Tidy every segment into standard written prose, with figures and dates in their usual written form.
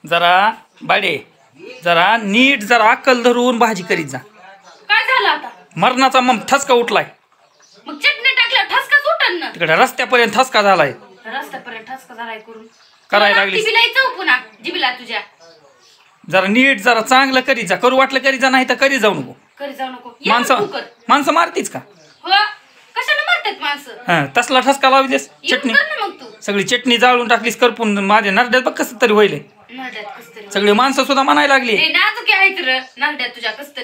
जरा बाडे जरा नीट जरा अक्कल धरून भाजी करीत जा। काय झालं आता? मरणाचा मग ठसका उठलाय। मग चटणी टाकल्या ठसका सुटन ना। तिकडे रस्त्यापर्यंत ठसका झालाय। रस्त्यापर्यंत ठसका झालाय करून करायला लागली जिबीला चव पुन्हा जिबीला तुझ्या। जरा नीट जरा चांगलं करीत जा। करू वाटलं करीत जा, नाही तर करी जाऊ नको। करी जाऊ नको। माणसं मारतीच का? हो कशाला मारतात माणसं? हा तसला ठसका लावलीस चटणी मग तू सगळी चटणी जाळून टाकलीस करपून माझ्या नरड्यात बघ कसं तरी होईल। सगळे माणसं सुद्धा म्हणायला लागली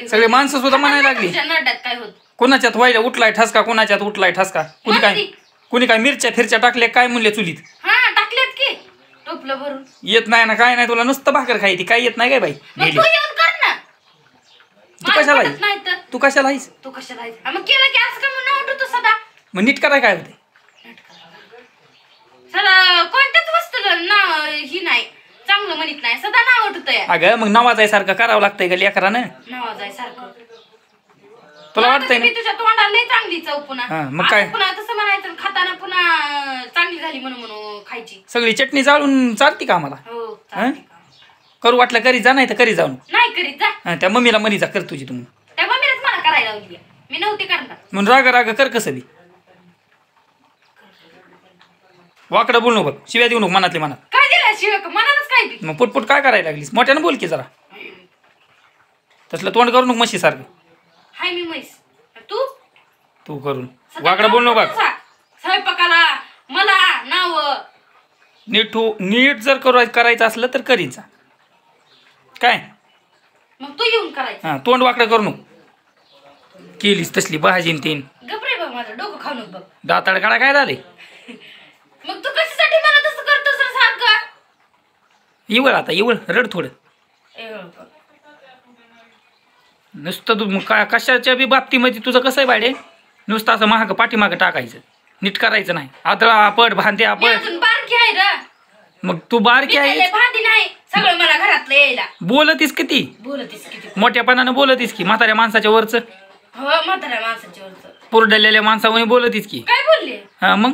सगळे माणसं सुद्धा म्हणायला लागली कोणाच्यात व्हायला उठलाय ठसका, कोणाच्यात उठलाय ठसका। कुणी काय मिरच्या फिरच्या टाकल्या काय म्हणले चुलीत? टाकल्यात की टोपलं भरून। येत नाही ना काय नाही तुला, नुसतं भाकर खायची काय येत नाही काय बाई? तू कशाला तू कशाला आहेस? तू कशाला आहेस? मग केलं की असं का म्हणून वाटतो सदा? मग नीट कराय काय होते? सदा कोणत्याच वस्तूला नाव ही नाही चांगलं म्हणत नाही, सदा नाव उठतंय। अगं मग नावाजायसारखं करावं लागतंय का लेकरानं? नावाजायसारखं तुला वाटतंय ना? तुझ्या तोंडाला लय चांगली चव पुन्हा। मग काय पुन्हा तसं म्हणायचं खाताना पुन्हा चांगली झाली म्हणून खायची। सगळी चटणी जाळून चालती का आम्हाला? हो करू वाटलं करी जा, नाही तर करी जाऊ नाही करीत जा। त्या मम्मीला मनी जा कर तुझी तुम्ही। त्या मम्मीलाच मला करायला लावली, मी नव्हते करणार म्हणून राग राग कर कसं बी। वाकडं बोल नको, शिव्या देऊ नको मनातले मनात। काय दिलं शिवाय मनालाच काय बी? मग पुटपुट काय करायला लागलीस? मोठ्यानं बोल की जरा, तसलं तोंड करू नको म्हशी सारखं। हाय मी म्हैस, तू तू करून वाकडं बोल नको। स्वयंपाकाला मला नाव नीट जर करायचं असलं तर करीत जा काय? मग तू येऊन करायचं। हा तोंड वाकडं करू नको। केलीस तसली भाजी तीन गपरे बघ माझं डोकं खाऊ नको बघ। दाताळ काढा काय झाले? मग तू कशासाठी मला तसं करतोस सारखं? इवळ आता इवळ रड थोडं। नुसतं तू काय कशाच्या बी बाबतीमध्ये तुझं कसं आहे बायडे? नुसतं असं महाग पाठीमागं टाकायचं, नीट करायचं नाही। आदळा आपट भांते आपट। बारकी आहे रे मग तू बारकी आहे भांडी नाही सगळं मला घरातलं यायला। बोलतीस किती? बोलतीस किती? मोठ्यापणानं बोलतीस की म्हाताऱ्या माणसाच्या वरच? हो म्हाताऱ्या माणसाच्या वरच पुरडलेल्या माणसावर बोलतीस की काय बोलले? हा मग